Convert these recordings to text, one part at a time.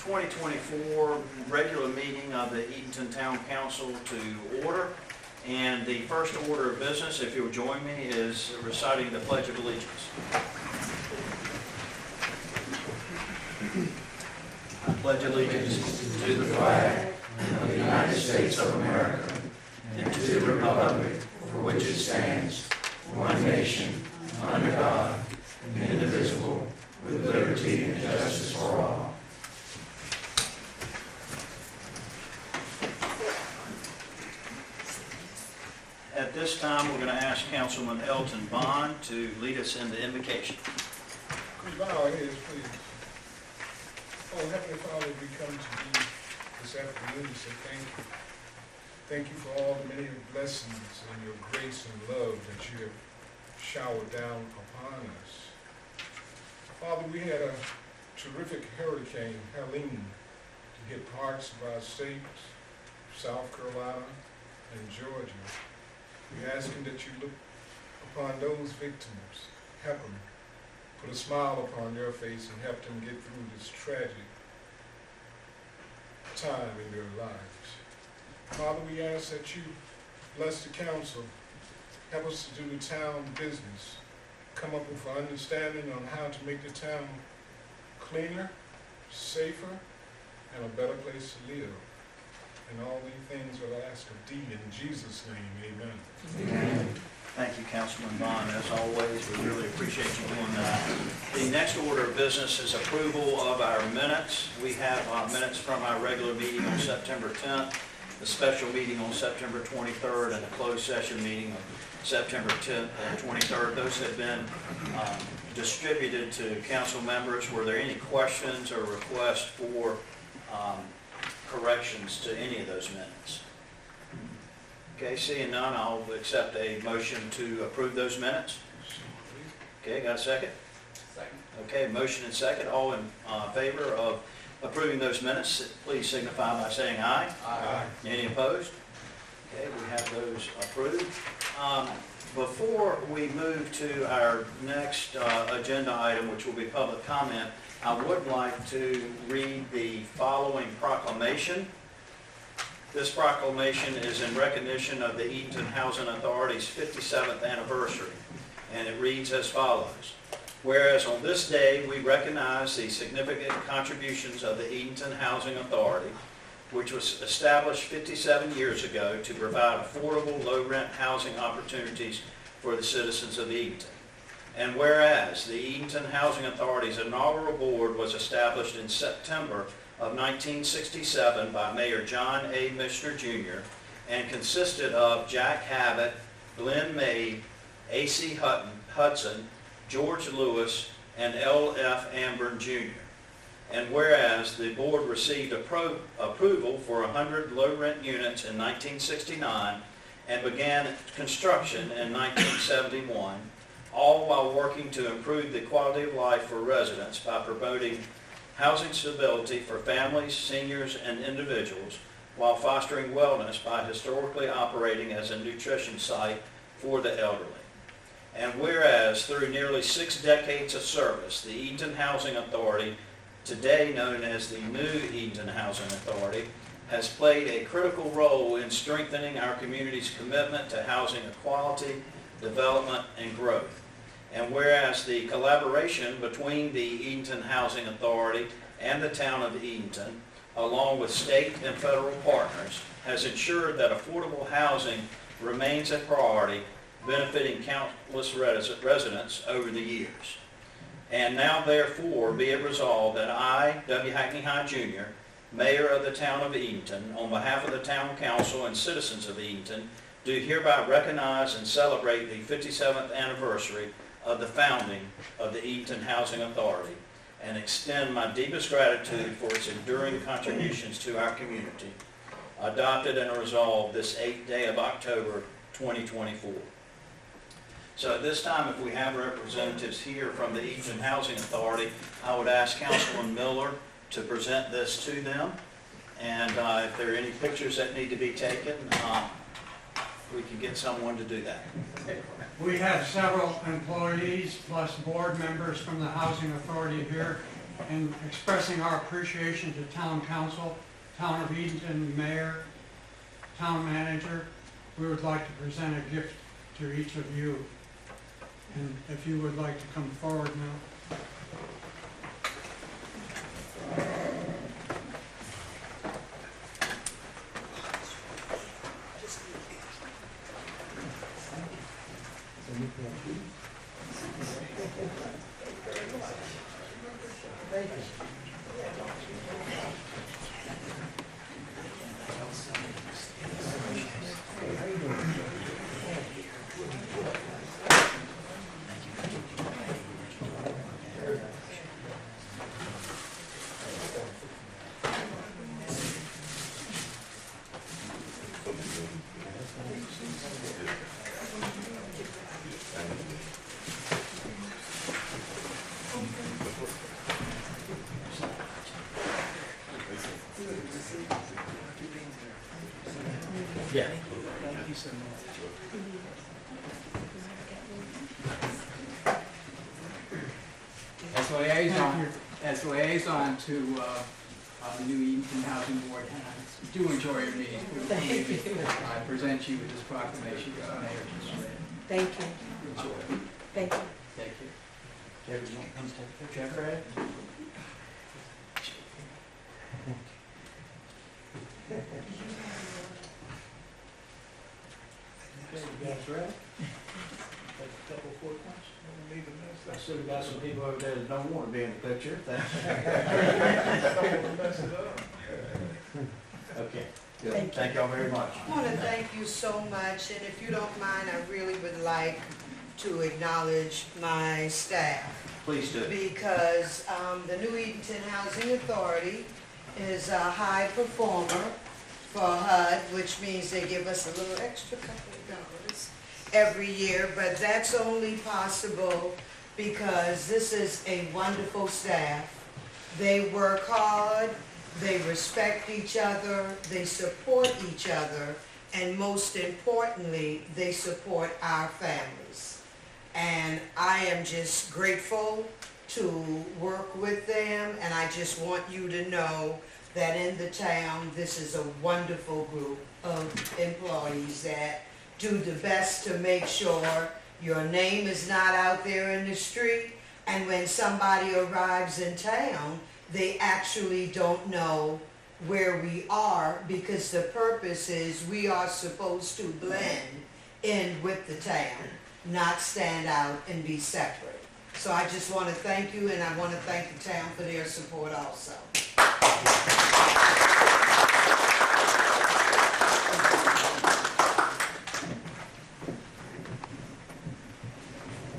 2024 regular meeting of the Edenton Town Council to order. And the first order of business, if you'll join me, is reciting the Pledge of Allegiance. I pledge allegiance to the flag of the United States of America and to the republic for which it stands, one nation, under God, indivisible, with liberty and justice for all. At this time, we're going to ask Councilman Elton Bond to lead us in the invocation. Please bow our heads, please. Oh, Heavenly Father, we come to you this afternoon to say thank you. Thank you for all the many blessings and your grace and love that you have showered down upon us. Father, we had a terrific hurricane, Helene, to hit parts of our state, South Carolina and Georgia. We're asking that you look upon those victims, help them, put a smile upon their face and help them get through this tragic time in their lives. Father, we ask that you bless the council, help us to do the town business, come up with an understanding on how to make the town cleaner, safer, and a better place to live. And all these things are asked of thee in Jesus' name, amen. Amen. Thank you, Councilman Bond. As always, we really appreciate you doing that. The next order of business is approval of our minutes. We have minutes from our regular meeting on September 10th, the special meeting on September 23rd, and the closed session meeting on September 10th and 23rd. Those have been distributed to council members. Were there any questions or requests for corrections to any of those minutes? Okay, seeing none, I'll accept a motion to approve those minutes. Okay, got a second? Second. Okay, motion and second. All in favor of approving those minutes, please signify by saying aye. Aye. Any opposed? Okay, we have those approved. Before we move to our next agenda item, which will be public comment, I would like to read the following proclamation. This proclamation is in recognition of the Edenton Housing Authority's 57th anniversary, and it reads as follows. Whereas on this day we recognize the significant contributions of the Edenton Housing Authority, which was established 57 years ago to provide affordable, low-rent housing opportunities for the citizens of Edenton. And whereas the Edenton Housing Authority's inaugural board was established in September of 1967 by Mayor John A. Mishner Jr. and consisted of Jack Habit, Glenn May, A.C. Hudson, George Lewis, and L.F. Amburn Jr. And whereas the board received approval for 100 low-rent units in 1969 and began construction in 1971, all while working to improve the quality of life for residents by promoting housing stability for families, seniors, and individuals, while fostering wellness by historically operating as a nutrition site for the elderly. And whereas through nearly 6 decades of service, the Edenton Housing Authority, today known as the new Edenton Housing Authority, has played a critical role in strengthening our community's commitment to housing equality, development, and growth. And whereas the collaboration between the Edenton Housing Authority and the town of Edenton, along with state and federal partners, has ensured that affordable housing remains a priority, benefiting countless residents over the years. And now therefore be it resolved that I, W. Hackney High Jr., Mayor of the town of Edenton, on behalf of the town council and citizens of Edenton, do hereby recognize and celebrate the 57th anniversary of the founding of the Edenton Housing Authority and extend my deepest gratitude for its enduring contributions to our community. Adopted and resolved this 8th day of October 2024. So at this time, if we have representatives here from the Edenton Housing Authority, I would ask Councilman Miller to present this to them. And if there are any pictures that need to be taken, we can get someone to do that. We have several employees plus board members from the Housing Authority here. and expressing our appreciation to Town Council, Town of Edenton Mayor, Town Manager, we would like to present a gift to each of you. And if you would like to come forward now. Yeah. As liaison to the new Edenton Housing Board, and I do enjoy your meeting. I present you with this proclamation, Mayor. Thank you. Enjoy. Thank you. Thank you. Debbie, you want to come take a picture after that? Okay, you guys ready? Take a couple quick ones. Don't need to I mess still got some people over there that don't want to be in the picture. that. Don't want to mess it up. Okay, Thank good. you. Thank y'all very much. I want to thank you so much, and if you don't mind, I really would like to acknowledge my staff, Please do. because the New Edenton Housing Authority is a high performer for HUD, which means they give us a little extra couple of dollars every year, but that's only possible because this is a wonderful staff. They work hard, they respect each other, they support each other, and most importantly, they support our families. And I am just grateful to work with them, and I just want you to know that in the town, this is a wonderful group of employees that do the best to make sure your name is not out there in the street, and when somebody arrives in town, they actually don't know where we are, because the purpose is we are supposed to blend in with the town, not stand out and be separate. So I just want to thank you, and I want to thank the town for their support also.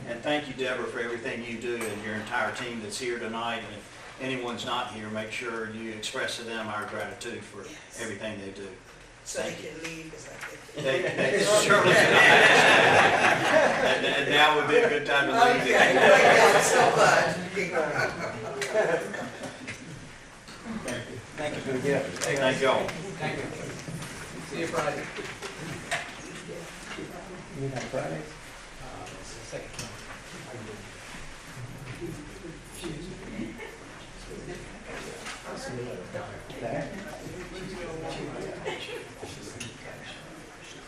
And thank you, Deborah, for everything you do and your entire team that's here tonight. And if anyone's not here, make sure you express to them our gratitude for everything they do. So they Thank you. can leave, because I think. They surely can. And now would be a good time to leave. Okay, thank you so much. Thank you for the gift. Thank y'all. Thank you. See you Friday. You have Fridays? Second.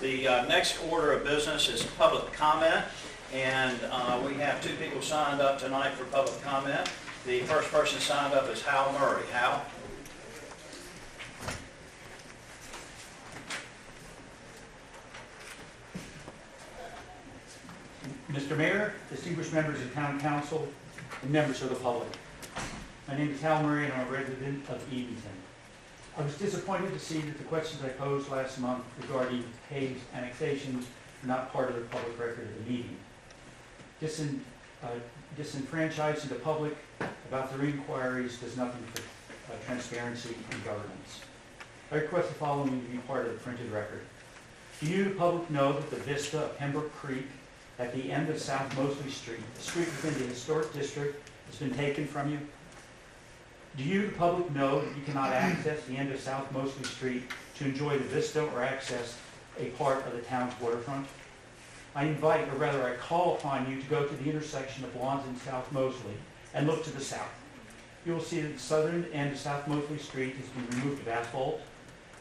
The next order of business is public comment, and we have two people signed up tonight for public comment. The first person signed up is Hal Murray. Hal? Mr. Mayor, distinguished members of Town Council, and members of the public. My name is Hal Murray, and I'm a resident of Edenton. I was disappointed to see that the questions I posed last month regarding Hayes annexations are not part of the public record of the meeting. Disenfranchising the public about their inquiries does nothing for transparency and governance. I request the following to be part of the printed record. Do you, the public, know that the vista of Pembroke Creek at the end of South Mosley Street, the street within the historic district, has been taken from you? Do you, the public, know that you cannot access the end of South Mosley Street to enjoy the vista or access a part of the town's waterfront? I invite, or rather I call upon you to go to the intersection of Lawns and South Mosley and look to the south. you will see that the southern end of South Mosley Street has been removed of asphalt,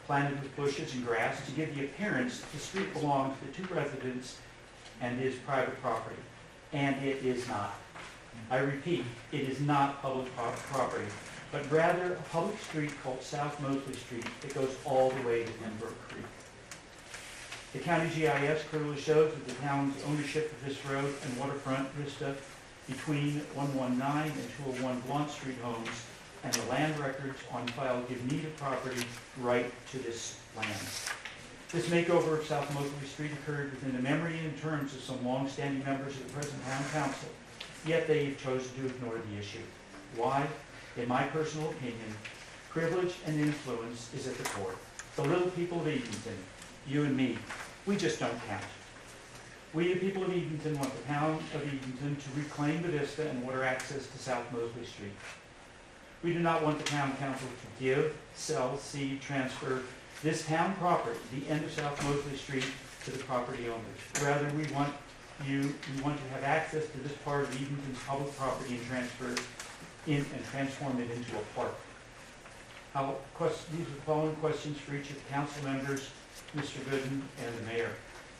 planted with bushes and grass to give the appearance that the street belongs to the two residents and is private property. And it is not. I repeat, it is not public property, but rather a public street called South Mosley Street that goes all the way to Pembroke Creek. The county GIS clearly shows that the town's ownership of this road and waterfront vista between 119 and 201 Blount Street homes and the land records on file give needed property right to this land. This makeover of South Mosley Street occurred within the memory and terms of some long-standing members of the present town council, yet they have chosen to ignore the issue. Why? In my personal opinion, privilege and influence is at the core. The little people of Edenton, you and me, we just don't count. We, the people of Edenton, want the town of Edenton to reclaim the vista and water access to South Mosley Street. We do not want the town council to give, sell, cede, transfer this town property, the end of South Mosley Street, to the property owners. Rather, we want to have access to this part of Edenton's public property and transform it into a park. These are the following questions for each of the council members, Mr. Gooden, and the mayor.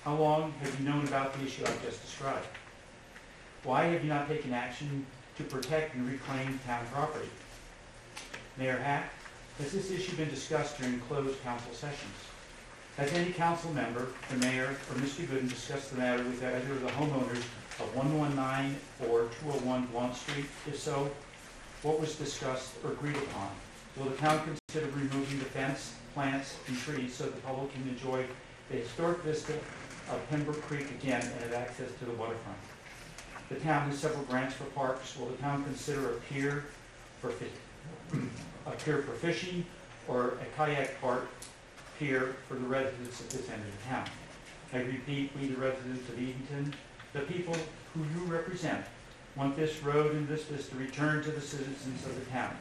How long have you known about the issue I've just described? Why have you not taken action to protect and reclaim town property? Mayor Hack, has this issue been discussed during closed council sessions? Has any council member, the mayor, or Mr. Gooden discussed the matter with either of the homeowners of 119 or 201 Blount Street? If so, what was discussed or agreed upon? Will the town consider removing the fence, plants, and trees so the public can enjoy the historic vista of Pembroke Creek again and have access to the waterfront? The town has several grants for parks. Will the town consider a pier for fishing or a kayak park pier for the residents at this end of the town? I repeat, we the residents of Edenton, the people who you represent, want this road and this vista returned to the citizens of the town,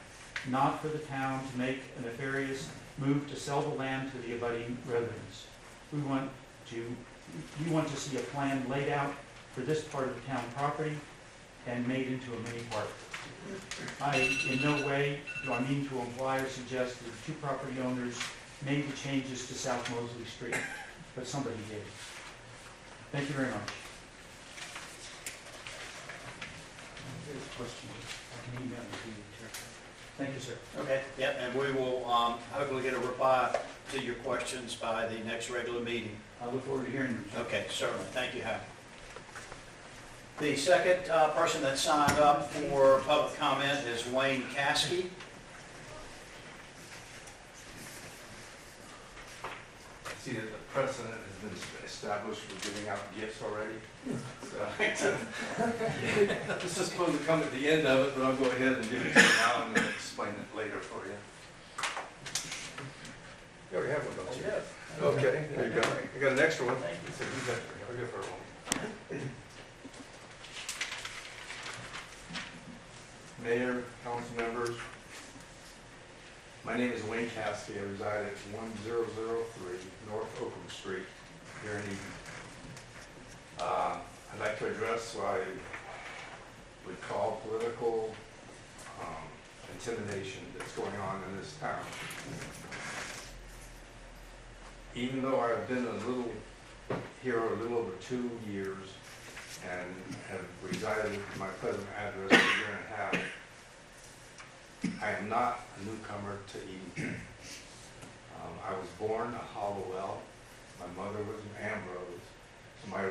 not for the town to make a nefarious move to sell the land to the abutting residents. We want to see a plan laid out for this part of the town property and made into a mini park. In no way do I mean to imply or suggest that the two property owners made the changes to South Mosley Street, but somebody did. Thank you very much. There's a question. I can email it to you. Thank you, sir. Okay, yeah, and we will hopefully get a reply to your questions by the next regular meeting. I look forward to hearing them. Okay, certainly. Thank you, Hal. The second person that signed up for public comment is Wayne Caskey. I see that the precedent has been established for giving out gifts already. So, this is supposed to come at the end of it, but I'll go ahead and give it to you now and then explain it later for you. You already have one, don't you? Yeah. Okay, there you go. I got an extra one. Thank you. I'll give her one. Mayor, council members, my name is Wayne Caskey. I reside at 1003 North Oakland Street here in Eden. I'd like to address what I would call political intimidation that's going on in this town. Even though I've been here a little over 2 years and have resided at my present address for a year and a half, I am not a newcomer to Edenton. I was born a Hollowell. My mother was an Ambrose. So my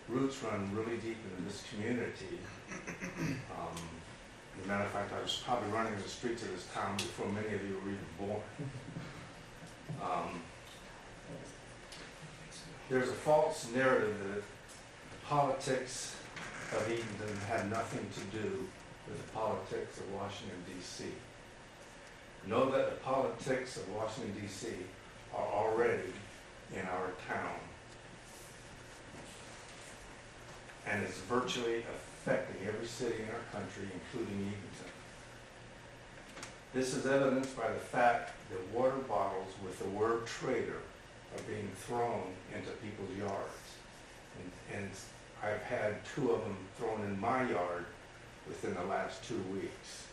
roots run really deep into this community. As a matter of fact, I was probably running the streets of this town before many of you were even born. There's a false narrative that the politics of Edenton had nothing to do with the politics of Washington, D.C. Know that the politics of Washington, D.C. are already in our town. And it's virtually affecting every city in our country, including Edenton. This is evidenced by the fact that water bottles with the word traitor are being thrown into people's yards. And I've had 2 of them thrown in my yard within the last 2 weeks.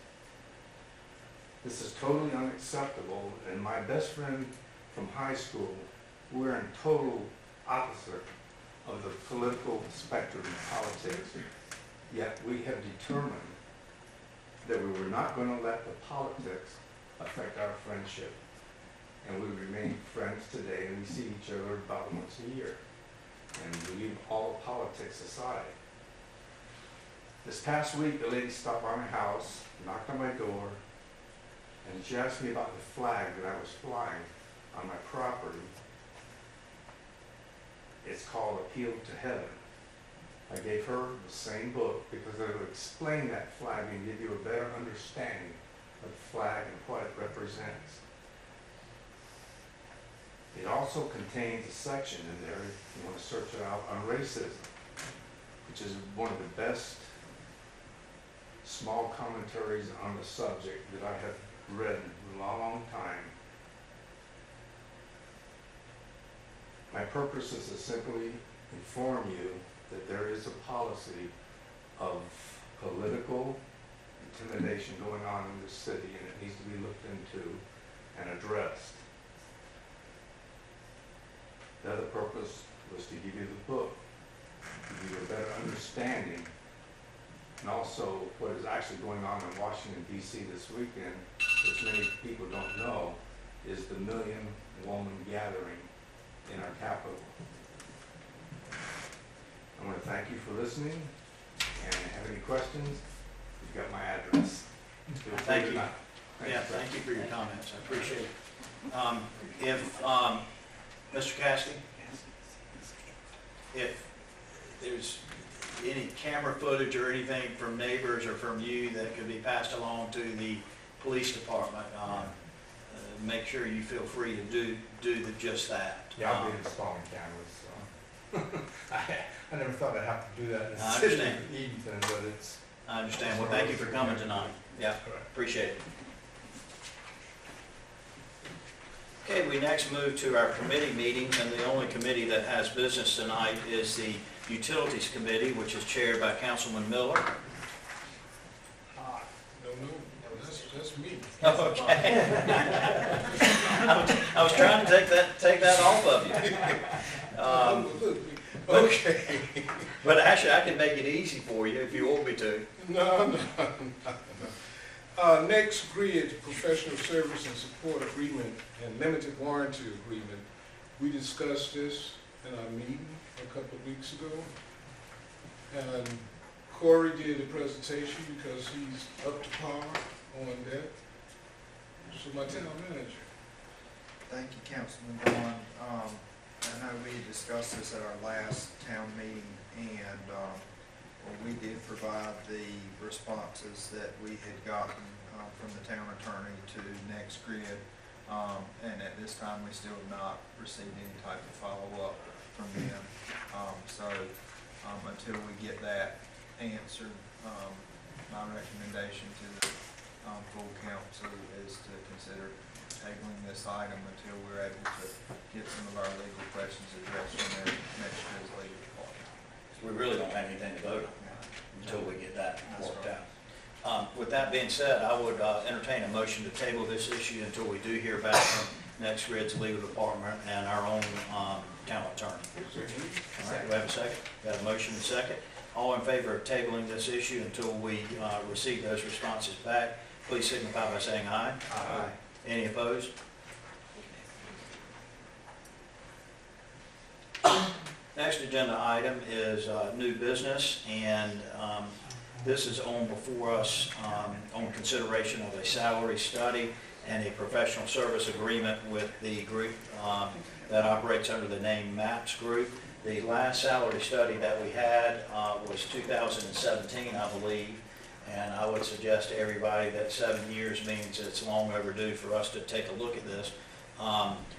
This is totally unacceptable, and my best friend from high school, we're in total opposite of the political spectrum of politics. Yet we have determined that we were not going to let the politics affect our friendship. And we remain friends today, and we see each other about once a year. And we leave all politics aside. This past week, a lady stopped by my house, knocked on my door, and she asked me about the flag that I was flying on my property. It's called Appeal to Heaven. I gave her the same book because it would explain that flag and give you a better understanding of the flag and what it represents. It also contains a section in there, if you want to search it out, on racism, which is one of the best small commentaries on the subject that I have read in a long, long time. My purpose is to simply inform you that there is a policy of political intimidation going on in this city, and it needs to be looked into and addressed. The other purpose was to give you the book, to give you a better understanding, and also what is actually going on in Washington, D.C. this weekend, which many people don't know, is the million-woman gathering in our capital. I want to thank you for listening, and if you have any questions, you've got my address. Feel free Thank to you. knock. Yeah, thank you for your comments, I appreciate it. If, Mr. Cassidy, if there's any camera footage or anything from neighbors or from you that could be passed along to the police department, make sure you feel free to do just that. Yeah, I'll be installing cameras, so. I never thought I'd have to do that in the I city of understand. Edenton, but it's. I understand. Well, thank you for coming tonight. Yeah, appreciate it. Okay, we next move to our committee meetings, and the only committee that has business tonight is the Utilities Committee, which is chaired by Councilman Miller. No, that's me. Okay. I was trying to take that off of you. Okay. But actually, I can make it easy for you if you want me to. No. Next, grid professional service and support agreement and limited warranty agreement. We discussed this in our meeting a couple of weeks ago. And Corey did a presentation because he's up to par on that. So my town manager. Thank you, Councilman Vaughn. I know we discussed this at our last town meeting, and we did provide the responses that we had gotten from the town attorney to Next Grid, and at this time we still have not received any type of follow-up from them. Until we get that answered, my recommendation to the full council is to consider tabling this item until we're able to get some of our legal questions addressed from their Next Grid's legal department. We really don't have anything to vote on until we get that worked out. With that being said, I would entertain a motion to table this issue until we do hear back from Next Grid's legal department and our own town attorney. All right, do we have a second? Got a motion and a second. All in favor of tabling this issue until we receive those responses back, please signify by saying aye. Aye. Any opposed? Next agenda item is new business, and this is on before us on consideration of a salary study and a professional service agreement with the group that operates under the name MAPS Group. The last salary study that we had was 2017, I believe, and I would suggest to everybody that 7 years means it's long overdue for us to take a look at this.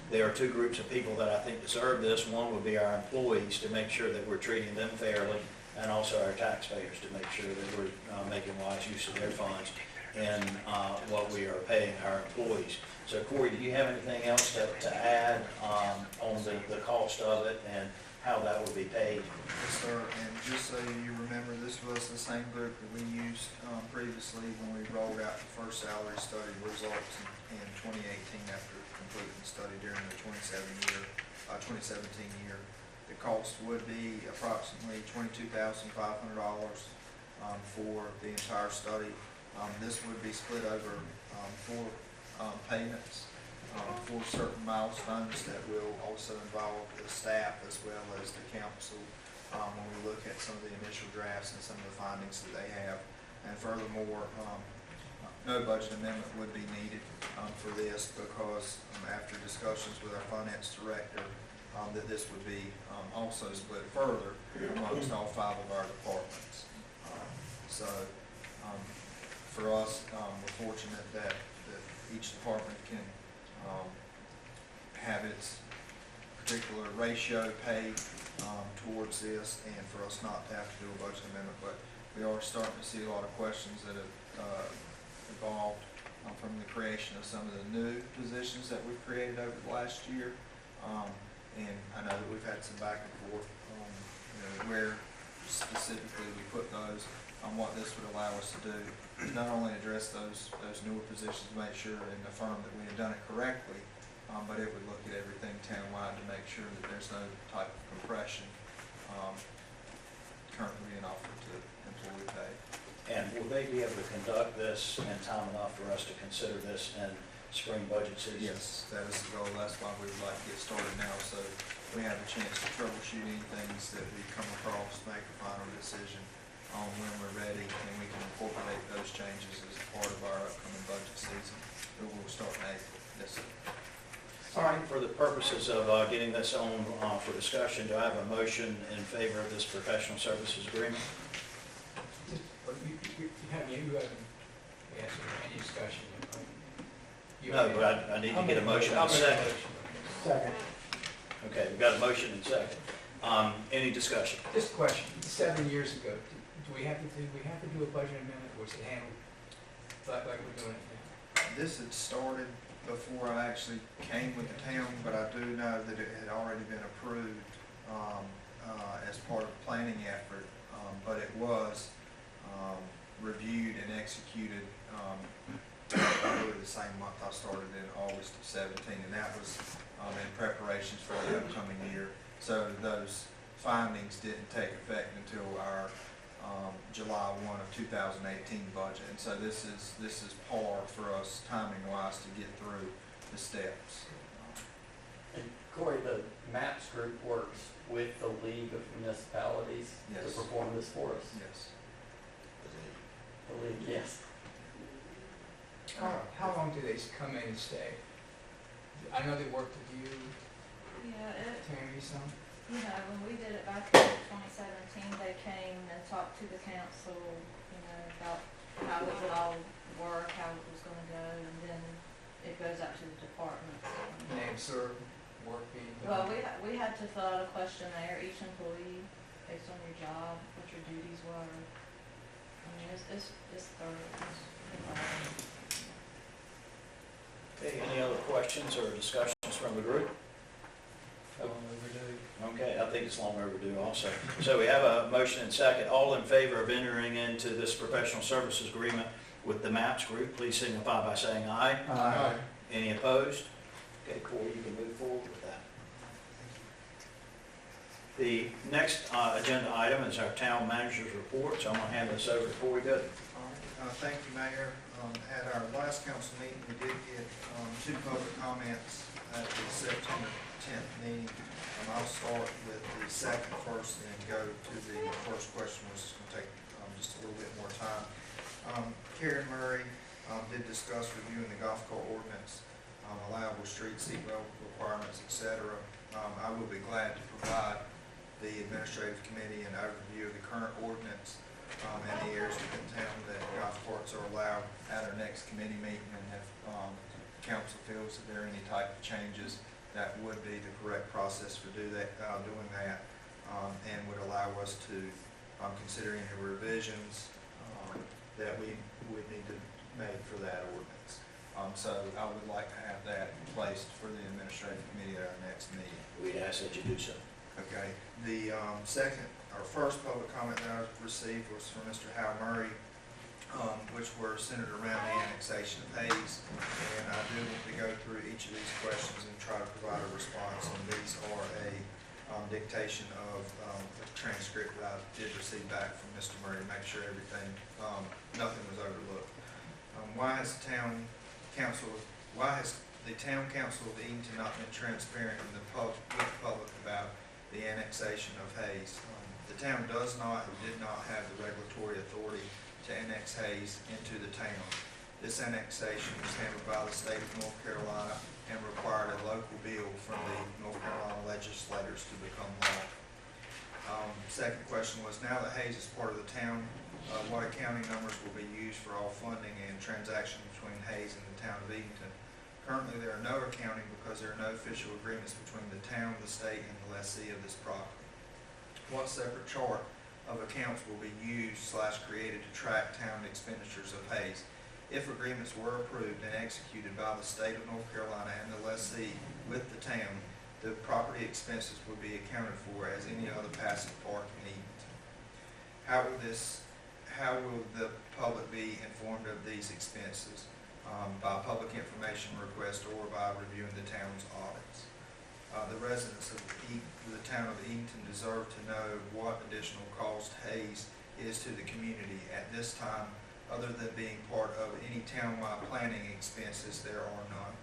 There are two groups of people that I think deserve this. One would be our employees, to make sure that we're treating them fairly, and also our taxpayers, to make sure that we're making wise use of their funds in what we are paying our employees. So Corey, do you have anything else to add on the cost of it and how that would be paid. Yes, sir, and just so you remember, this was the same group that we used previously when we rolled out the first salary study results in 2018 after completing the study during the 2017 year. The cost would be approximately $22,500 for the entire study. This would be split over four payments for certain milestones that will also involve the staff as well as the council when we look at some of the initial drafts and some of the findings that they have. And furthermore, no budget amendment would be needed for this because after discussions with our finance director, that this would be also split further amongst all 5 of our departments. So for us, we're fortunate that each department can have its particular ratio paid towards this, and for us not to have to do a budget amendment. But we are starting to see a lot of questions that have evolved from the creation of some of the new positions that we've created over the last year. And I know that we've had some back and forth on where specifically we put those, on what this would allow us to do. Not only address those newer positions, make sure and affirm that we have done it correctly, but it would look at everything townwide to make sure that there's no type of compression currently being offered to employee pay. And will they be able to conduct this in time enough for us to consider this in spring budget season? Yes, that is the goal. That's why we would like to get started now, so we have a chance to troubleshoot any things that we come across, make a final decision on when we're ready, and we can incorporate those changes as part of our upcoming budget season. It will start in April. Yes, sir. All right, for the purposes of getting this on for discussion, do I have a motion in favor of this professional services agreement? You haven't asked any discussion. No, but I need to get a motion in a second. Second. Okay, we've got a motion and second. Any discussion? Just a question, 7 years ago, did we have to do a budget amendment, or was it handled like we're doing it now? This had started before I actually came with the town, but I do know that it had already been approved as part of the planning effort, but it was reviewed and executed really the same month I started in August of 17, and that was in preparations for the upcoming year. So those findings didn't take effect until our July 1 of 2018 budget, and so this is par for us timing wise to get through the steps. And Corey, the MAPS group works with the League of Municipalities to Yes. perform this for us? Yes. The League, yes. How long do they come in and stay? I know they worked with you, Yeah, Tammy, some. when we did it back in 2017, they came and talked to the council, about how it would all work, how it was gonna go, and then it goes out to the departments. Name, sir, work being Well, done. we had to fill out a questionnaire, each employee, based on your job, what your duties were. I mean, it's thorough. Okay, any other questions or discussions from the group? Okay, I think it's long overdue also. So we have a motion and second. All in favor of entering into this professional services agreement with the MAPS group, please signify by saying aye. Aye. Any opposed? Okay, Corey, you can move forward with that. The next agenda item is our town manager's report, so I'm going to hand this over to Corey Good. All right, thank you, Mayor. At our last council meeting, we did get 2 public comments at the September 10th meeting. I'll start with the second first and then go to the first question, which is going to take just a little bit more time. Karen Murray did discuss reviewing the golf cart ordinance, allowable street seatbelt requirements, etc. I will be glad to provide the administrative committee an overview of the current ordinance and the areas within town that golf carts are allowed at our next committee meeting, and if council feels that there are any type of changes, that would be the correct process for doing that, and would allow us to consider any revisions that we would need to make for that ordinance. So I would like to have that placed for the administrative committee at our next meeting. We'd ask that you do so. Okay, the first public comment that I received was from Mr. Hal Murray, which were centered around the annexation of Hayes. And I do want to go through each of these questions and try to provide a response. And these are a dictation of the transcript that I did receive back from Mr. Murray to make sure everything, nothing was overlooked. Why has the town council of Edenton not been transparent with the public about the annexation of Hayes? The town does not and did not have the regulatory authority to annex Hayes into the town. This annexation was handled by the state of North Carolina and required a local bill from the North Carolina legislators to become law. Second question was, now that Hayes is part of the town, what accounting numbers will be used for all funding and transactions between Hayes and the town of Edenton? Currently, there are no accounting because there are no official agreements between the town, the state, and the lessee of this property. What separate chart of accounts will be used/created to track town expenditures of Hayes? If agreements were approved and executed by the state of North Carolina and the lessee with the town, the property expenses would be accounted for as any other passive park in Edenton. How will the public be informed of these expenses? By public information request or by reviewing the town's audits. The residents of the town of Edenton deserve to know what additional cost Hayes is to the community at this time. Other than being part of any townwide planning expenses, there are none.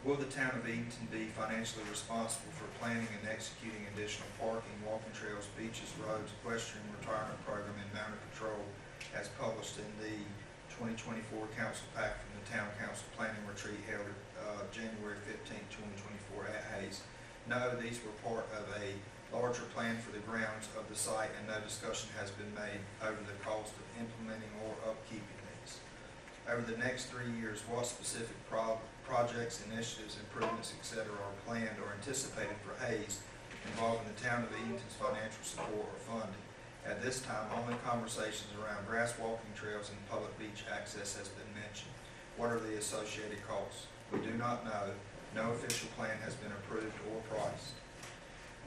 Will the town of Edenton be financially responsible for planning and executing additional parking, walking trails, beaches, roads, equestrian retirement program, and mounted patrol as published in the 2024 Council Pack from the Town Council Planning Retreat held January 15, 2024 at Hayes? No, these were part of a larger plan for the grounds of the site, and no discussion has been made over the cost of implementing or upkeeping these. Over the next 3 years, what specific projects, initiatives, improvements, etc. are planned or anticipated for Hayes involving the town of Edenton's financial support or funding? At this time, only conversations around grass walking trails and public beach access has been mentioned. What are the associated costs? We do not know. No official plan has been approved or priced.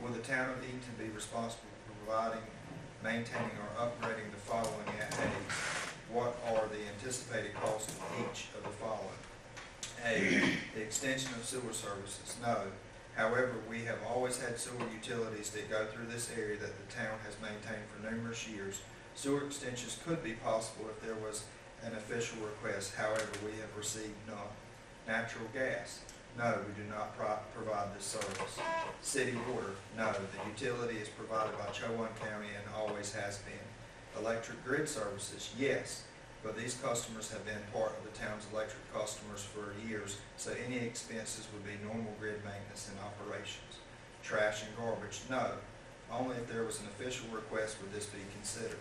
Will the town of Edenton be responsible for providing, maintaining, or upgrading the following at Hayes? What are the anticipated costs of each of the following? A, the extension of sewer services. No. However, we have always had sewer utilities that go through this area that the town has maintained for numerous years. Sewer extensions could be possible if there was an official request. However, we have received none. Natural gas. No, we do not provide this service. City water. No, the utility is provided by Chowan County and always has been. Electric grid services. Yes. But these customers have been part of the town's electric customers for years, so any expenses would be normal grid maintenance and operations. Trash and garbage, no. Only if there was an official request would this be considered.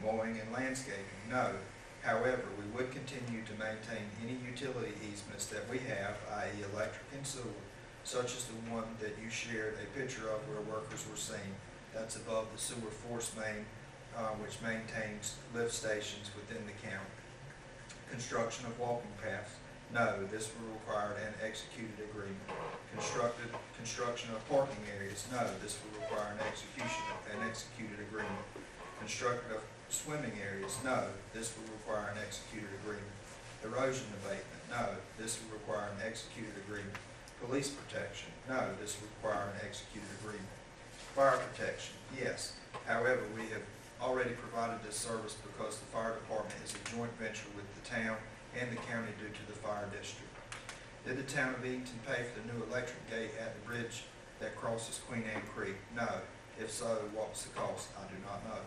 Mowing and landscaping, no. However, we would continue to maintain any utility easements that we have, i.e. electric and sewer, such as the one that you shared a picture of where workers were seen. That's above the sewer force main, which maintains lift stations within the county. Construction of walking paths. No, this will require an executed agreement. Construction of parking areas. No, this will require an executed agreement. Construction of swimming areas. No, this will require an executed agreement. Erosion abatement. No, this will require an executed agreement. Police protection. No, this will require an executed agreement. Fire protection. Yes. However, we have already provided this service because the fire department is a joint venture with the town and the county due to the fire district. Did the town of Edenton pay for the new electric gate at the bridge that crosses Queen Anne Creek? No. If so, what was the cost? I do not know.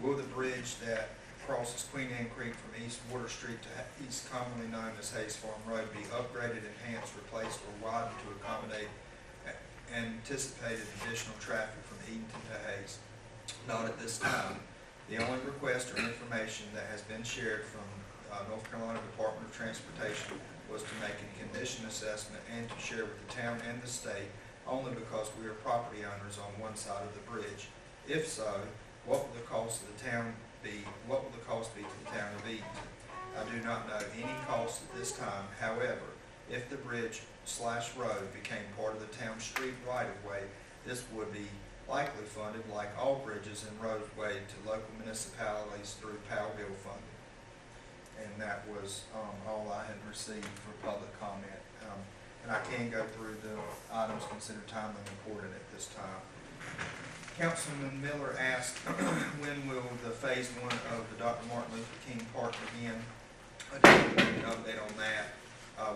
Will the bridge that crosses Queen Anne Creek from East Water Street to East, commonly known as Hayes Farm Road, be upgraded, enhanced, replaced, or widened to accommodate anticipated additional traffic from Edenton to Hayes? Not at this time. The only request or information that has been shared from North Carolina Department of Transportation was to make a condition assessment and to share with the town and the state only because we are property owners on one side of the bridge. If so, what will the cost of the town be? What will the cost be to the town of Edenton? I do not know any cost at this time. However, if the bridge/road became part of the town street right-of-way, this would be likely funded, like all bridges and roadway, to local municipalities through PAL bill funding. And that was all I had received for public comment. And I can go through the items considered timely and important at this time. Councilman Miller asked, when will the phase 1 of the Dr. Martin Luther King Park begin? I did give you an update on that.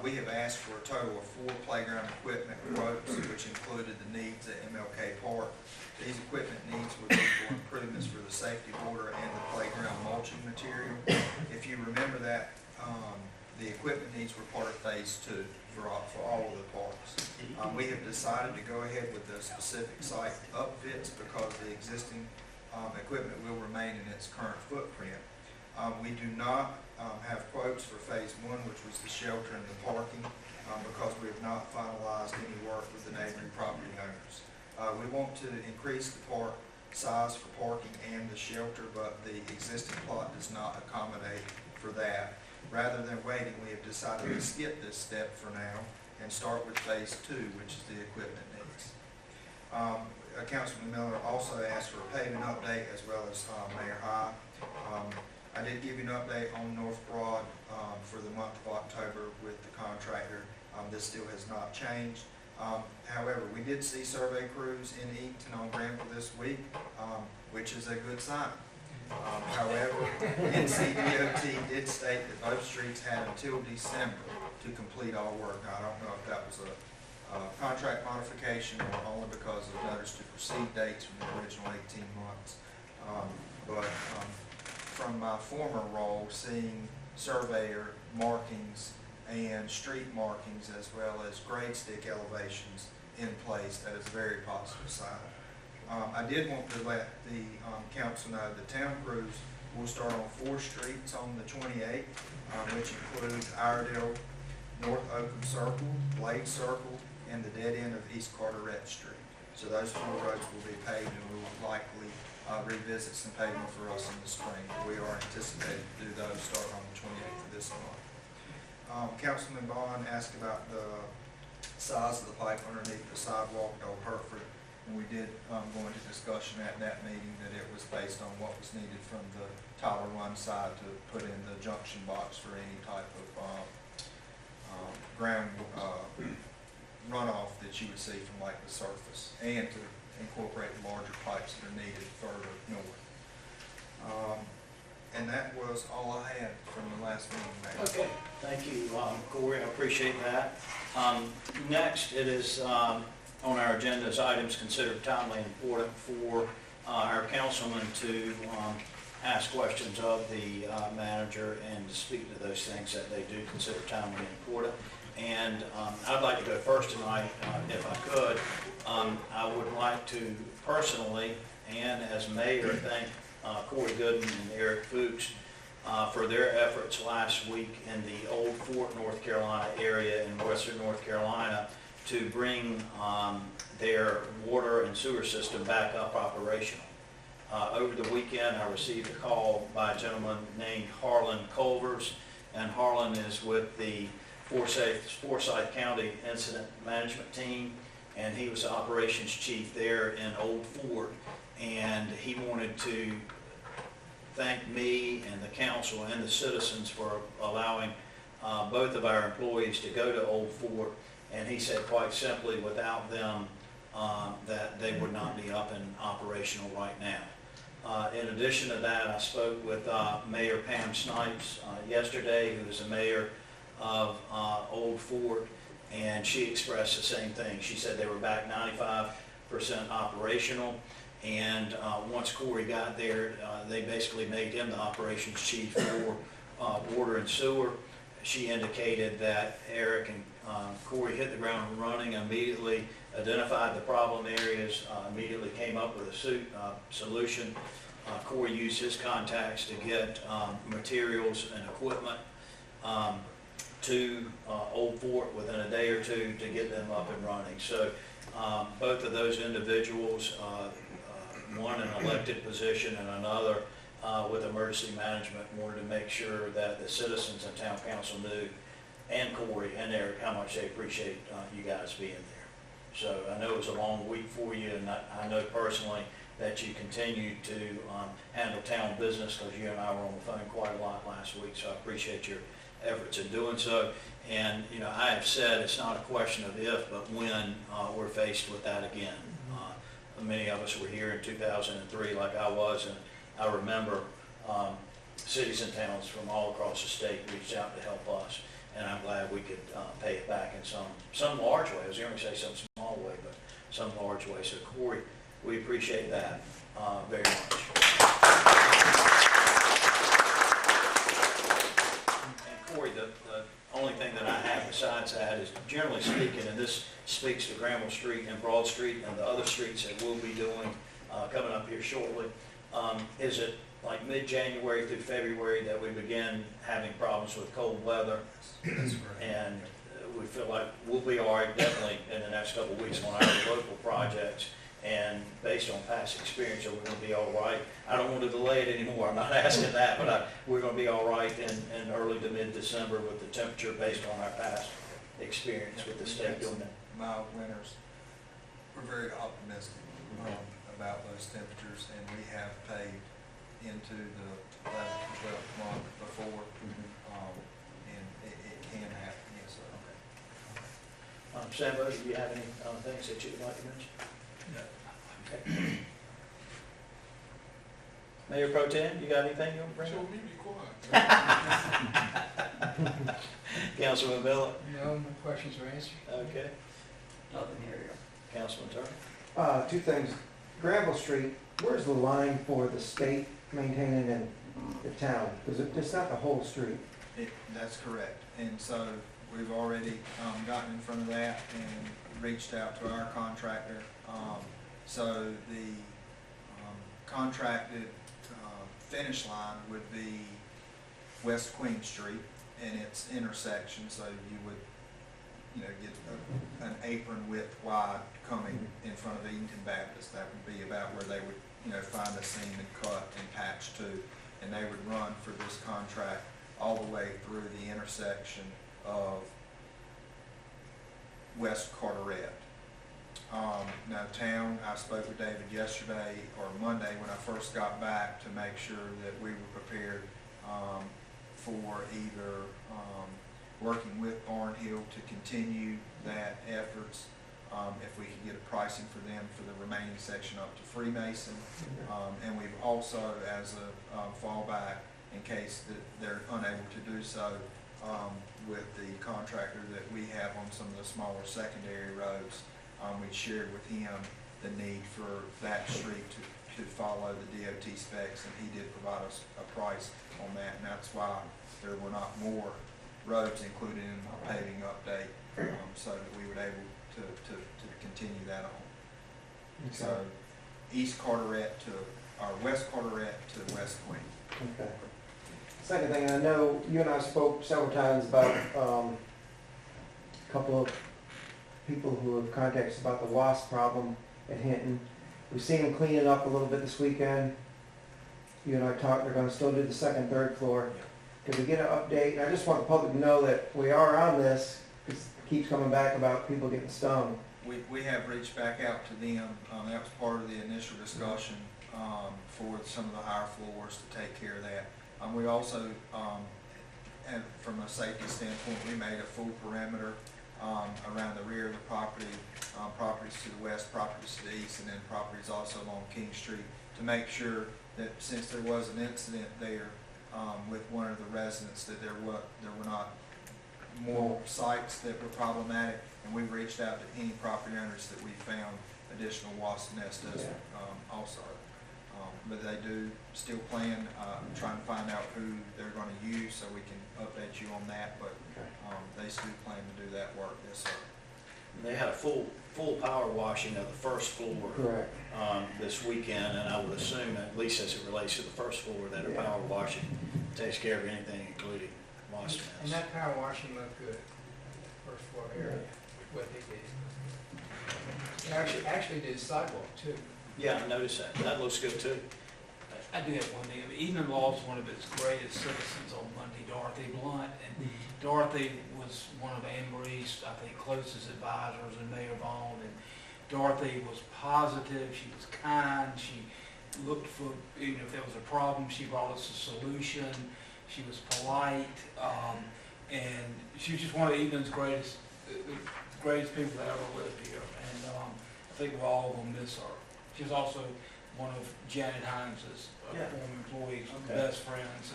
We have asked for a total of 4 playground equipment quotes, which included the needs at MLK Park. These equipment needs would be for improvements for the safety border and the playground mulching material. If you remember that, the equipment needs were part of phase 2 for all of the parks. We have decided to go ahead with the specific site upfits because the existing equipment will remain in its current footprint. We do not have quotes for phase 1, which was the shelter and the parking, because we have not finalized any work with the neighboring property owners. We want to increase the park size for parking and the shelter, but the existing plot does not accommodate for that. Rather than waiting, we have decided to skip this step for now and start with phase 2, which is the equipment needs. Councilman Miller also asked for a paving update as well as Mayor High. I did give you an update on North Broad for the month of October with the contractor. This still has not changed. However, we did see survey crews in Edenton on Granville this week, which is a good sign. However, NCDOT did state that both streets had until December to complete all work. Now, I don't know if that was a contract modification or only because of notice to proceed dates from the original 18 months. From my former role, seeing surveyor markings and street markings as well as grade stick elevations in place, that is a very positive sign. I did want to let the council know the town crews will start on 4 streets on the 28th, which include Iredale, North Oakland Circle, Blade Circle, and the dead end of East Carteret Street. So those 4 roads will be paved, and we will likely revisit some paving for us in the spring. We are anticipating to do those starting on the 28th of this month. Councilman Bond asked about the size of the pipe underneath the sidewalk at Old Hertford. And we did go into discussion at that meeting that it was based on what was needed from the Tyler Run side to put in the junction box for any type of ground runoff that you would see from like the surface, and to incorporate the larger pipes that are needed further north. And that was all I had from the last meeting, Mayor. Okay, thank you, Corey, I appreciate that. Next, it is on our agenda is items considered timely and important for our councilmen to ask questions of the manager and to speak to those things that they do consider timely and important. And I'd like to go first tonight, if I could. I would like to personally, and as mayor, thank Corey Gooden and Eric Fuchs for their efforts last week in the Old Fort, North Carolina area in western North Carolina to bring their water and sewer system back up operational. Over the weekend, I received a call by a gentleman named Harlan Culvers, and Harlan is with the Forsyth County Incident Management Team, and he was the operations chief there in Old Fort, and he wanted to thank me and the council and the citizens for allowing both of our employees to go to Old Fort, and he said quite simply without them that they would not be up and operational right now. In addition to that, I spoke with Mayor Pam Snipes yesterday, who is the mayor of Old Fort, and she expressed the same thing. She said they were back 95% operational, and once Corey got there, they basically made him the operations chief for water and sewer. She indicated that Eric and Corey hit the ground running, immediately identified the problem areas, immediately came up with a solution. Corey used his contacts to get materials and equipment to Old Fort within a day or two to get them up and running. So both of those individuals, one in an elected position and another with emergency management, wanted to make sure that the citizens and town council knew, and Corey and Eric, how much they appreciate you guys being there. So I know it was a long week for you, and I know personally that you continued to handle town business, because you and I were on the phone quite a lot last week, so I appreciate your efforts in doing so. And, you know, I have said it's not a question of if, but when we're faced with that again. Many of us were here in 2003 like I was, and I remember cities and towns from all across the state reached out to help us, and I'm glad we could pay it back in some large way. I was going to say some small way, but some large way. So Corey, we appreciate that very much. And Corey, the only thing that I have besides that is, generally speaking, and this speaks to Granville Street and Broad Street and the other streets that we'll be doing coming up here shortly, is it like mid-January through February that we begin having problems with cold weather? That's correct. And we feel like we'll be all right definitely in the next couple of weeks on our local projects. And based on past experience, are we going to be all right? I don't want to delay it anymore. I'm not asking that, but we're going to be all right in early to mid-December with the temperature based on our past experience with the state doing that. Mild winters. We're very optimistic about those temperatures, and we have paid into the 11th and 12th month before, and it can happen, yes, sir. Sambo, do you have any things that you would like to mention? No. Okay. Mayor Pro Tem, you got anything you want to bring So up? me be quiet. Councilman Miller? No, my questions were answered. Okay. Nothing here. Councilman Turner? Two things. Granville Street, where's the line for the state maintaining in the town? Because it's not the whole street. That's correct. And so we've already gotten in front of that and reached out to our contractor. So the contracted finish line would be West Queen Street and its intersection. So you would, get an apron width wide coming in front of Edenton Baptist. That would be about where they would, find a seam and cut and patch to. And they would run for this contract all the way through the intersection of West Carteret. Now town, I spoke with David yesterday or Monday when I first got back to make sure that we were prepared for either working with Barnhill to continue that efforts, if we could get a pricing for them for the remaining section up to Freemason. And we've also, as a fallback, in case that they're unable to do so, with the contractor that we have on some of the smaller secondary roads, we shared with him the need for that street to follow the DOT specs, and he did provide us a price on that, and that's why there were not more roads included in the paving update, so that we were able to continue that on. So East Carteret West Carteret to West Queen. Okay. Second thing, I know you and I spoke several times about a couple of people who have contacted us about the wasp problem at Hinton. We've seen them clean it up a little bit this weekend. You and I talked, they're going to still do the second, third floor. Could we get an update? And I just want the public to know that we are on this, because it keeps coming back about people getting stung. We have reached back out to them. That was part of the initial discussion for some of the higher floors to take care of that. We also, and from a safety standpoint, we made a full perimeter around the rear of the property, properties to the west, properties to the east, and then properties also along King Street, to make sure that since there was an incident there with one of the residents, that there were not more sites that were problematic, and we reached out to any property owners that we found additional wasp nest also. But they do still plan, trying to find out who they're going to use so we can update you on that, but they still plan to do that work, yes, sir. They had a full power washing of the first floor. Correct. This weekend, and I would assume, at least as it relates to the first floor, that a power washing takes care of anything, including wasp nests. And that power washing looked good, first floor area, what they did. They actually did sidewalk too. Yeah, I noticed that. That looks good too. I do have one thing. Edenton lost one of its greatest citizens on Monday, Dorothy Blunt, and Dorothy was one of Anne Marie's, I think, closest advisors, and Mayor Vaughn. And Dorothy was positive, she was kind, she looked for, if there was a problem, she brought us a solution. She was polite, and she was just one of Edenton's greatest people that ever lived here. And I think we're all gonna miss her. She was also one of Janet Hines' Yeah. former employees, Okay. best friends.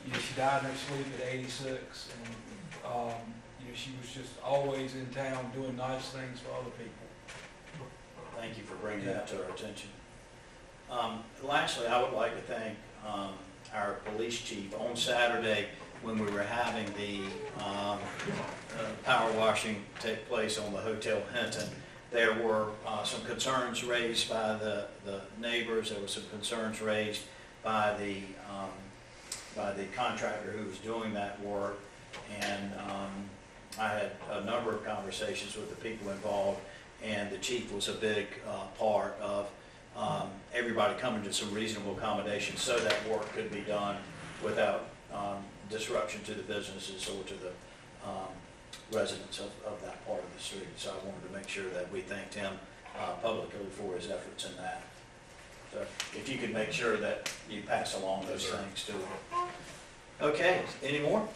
And she died in her sleep at 86, and she was just always in town doing nice things for other people. Thank you for bringing that to our attention. Lastly, I would like to thank our police chief. On Saturday, when we were having the power washing take place on the Hotel Hinton, there were some concerns raised by the neighbors. There were some concerns raised by the contractor who was doing that work. And I had a number of conversations with the people involved, and the chief was a big part of everybody coming to some reasonable accommodations so that work could be done without disruption to the businesses or to the residents of that part of the street. So I wanted to make sure that we thanked him publicly for his efforts in that. So if you could make sure that you pass along those things to him. Okay, any more?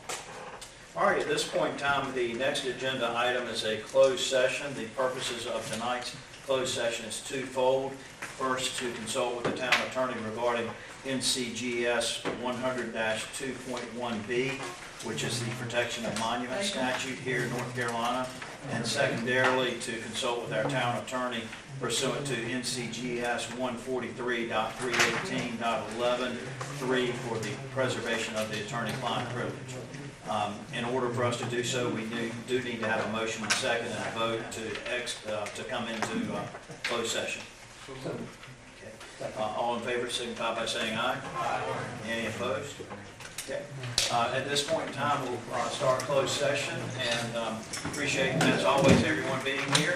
All right, at this point in time, the next agenda item is a closed session. The purposes of tonight's closed session is twofold. First, to consult with the town attorney regarding NCGS 100-2.1B, which is the protection of monument statute here in North Carolina. And secondarily, to consult with our town attorney pursuant to NCGS 143.318.11.3 for the preservation of the attorney-client privilege. In order for us to do so, we do need to have a motion and second and a vote to come into closed session. Okay. All in favor signify by saying aye. Aye. Any opposed? Okay. At this point in time, we'll start closed session, and appreciate, as always, everyone being here.